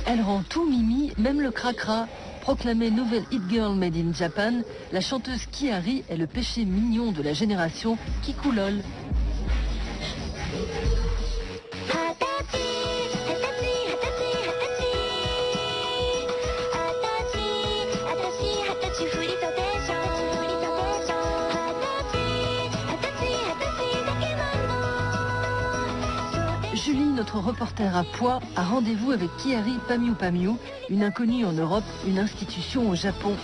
Elle rend tout mimi, même le cracra. Proclamée nouvelle hit girl made in Japan, la chanteuse Kyari est le péché mignon de la génération Kikulol. Julie, notre reporter à Poix, a rendez-vous avec Kyari Pamiu Pamiu, une inconnue en Europe, une institution au Japon.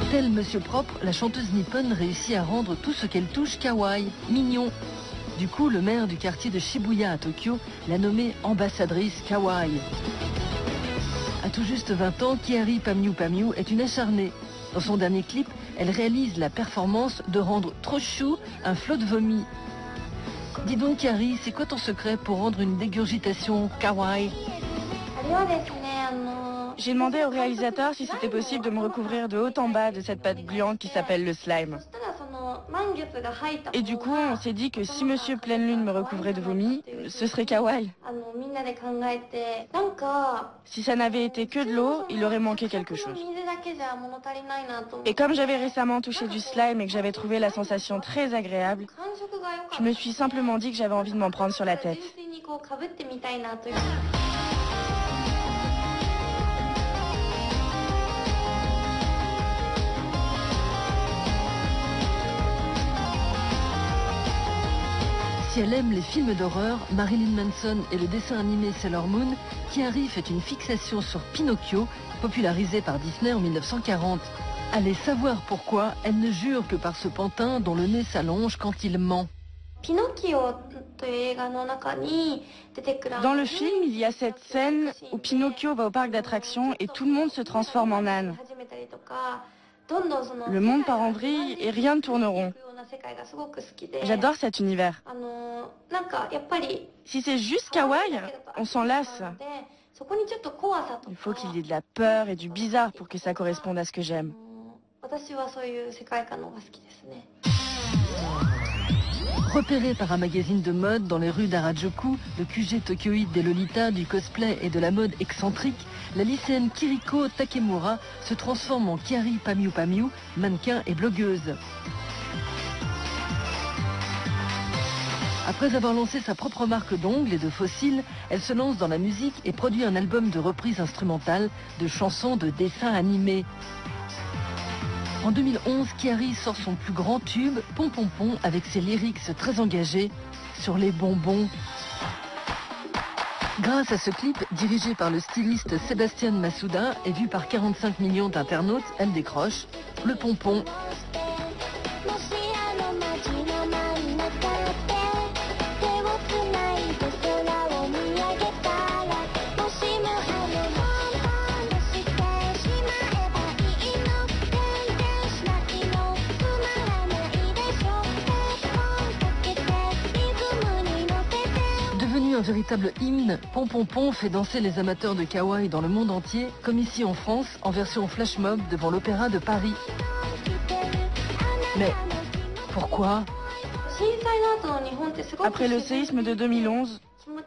Tel Monsieur Propre, la chanteuse nippone réussit à rendre tout ce qu'elle touche kawaii, mignon. Du coup, le maire du quartier de Shibuya à Tokyo l'a nommée ambassadrice kawaii. À tout juste 20 ans, Kyari Pamiu Pamiu est une acharnée. Dans son dernier clip, elle réalise la performance de rendre trop chou un flot de vomi. Dis donc Kyari, c'est quoi ton secret pour rendre une dégurgitation kawaii? J'ai demandé au réalisateur si c'était possible de me recouvrir de haut en bas de cette pâte gluante qui s'appelle le slime. Et du coup, on s'est dit que si Monsieur Pleine Lune me recouvrait de vomi, ce serait kawaii. Si ça n'avait été que de l'eau, il aurait manqué quelque chose. Et comme j'avais récemment touché du slime et que j'avais trouvé la sensation très agréable, je me suis simplement dit que j'avais envie de m'en prendre sur la tête. Si elle aime les films d'horreur, Marilyn Manson et le dessin animé Sailor Moon, Kyari fait une fixation sur Pinocchio, popularisé par Disney en 1940. Allez savoir pourquoi elle ne jure que par ce pantin dont le nez s'allonge quand il ment. Dans le film, il y a cette scène où Pinocchio va au parc d'attractions et tout le monde se transforme en âne. Le monde part en vrille et rien ne tourne rond. J'adore cet univers. Si c'est juste kawaii, on s'en lasse. Il faut qu'il y ait de la peur et du bizarre pour que ça corresponde à ce que j'aime. Repérée par un magazine de mode dans les rues d'Harajuku, le QG tokyoïde des Lolita, du cosplay et de la mode excentrique, la lycéenne Kiriko Takemura se transforme en Kyari Pamiu Pamiu, mannequin et blogueuse. Après avoir lancé sa propre marque d'ongles et de fossiles, elle se lance dans la musique et produit un album de reprises instrumentales de chansons de dessins animés. En 2011, Kyari sort son plus grand tube, Pom Pom Pom, avec ses lyrics très engagés sur les bonbons. Grâce à ce clip, dirigé par le styliste Sébastien Masuda et vu par 45 millions d'internautes, elle décroche le pompon. Un véritable hymne, Pom Pom Pom fait danser les amateurs de kawaii dans le monde entier, comme ici en France, en version flash mob devant l'Opéra de Paris. Mais pourquoi? Après le séisme de 2011,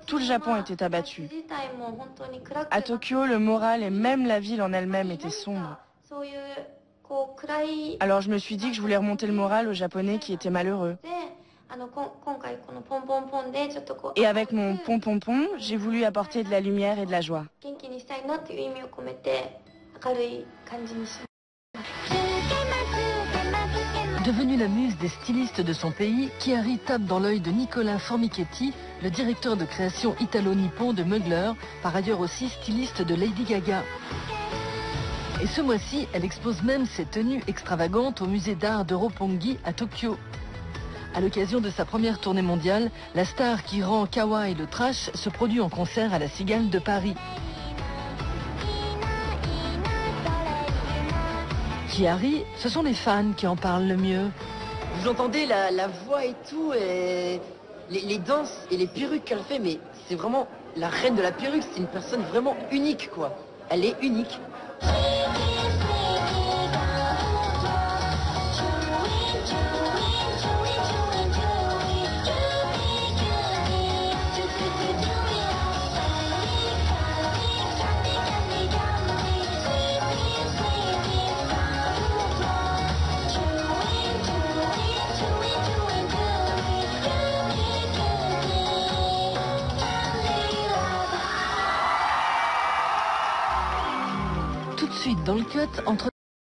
tout le Japon était abattu. À Tokyo, le moral et même la ville en elle-même étaient sombres. Alors je me suis dit que je voulais remonter le moral aux Japonais qui étaient malheureux. Et avec mon Pom Pom Pom, j'ai voulu apporter de la lumière et de la joie. Devenue la muse des stylistes de son pays, Kyari tape dans l'œil de Nicolas Formichetti, le directeur de création italo-nippon de Mugler, par ailleurs aussi styliste de Lady Gaga. Et ce mois-ci, elle expose même ses tenues extravagantes au musée d'art de Roppongi à Tokyo. À l'occasion de sa première tournée mondiale, la star qui rend kawaii le trash se produit en concert à la Cigale de Paris. Kyari, ce sont les fans qui en parlent le mieux. Vous entendez la voix et tout, et les danses et les perruques qu'elle fait, mais c'est vraiment la reine de la perruque, c'est une personne vraiment unique, quoi. Elle est unique. Ensuite, dans le cut, entre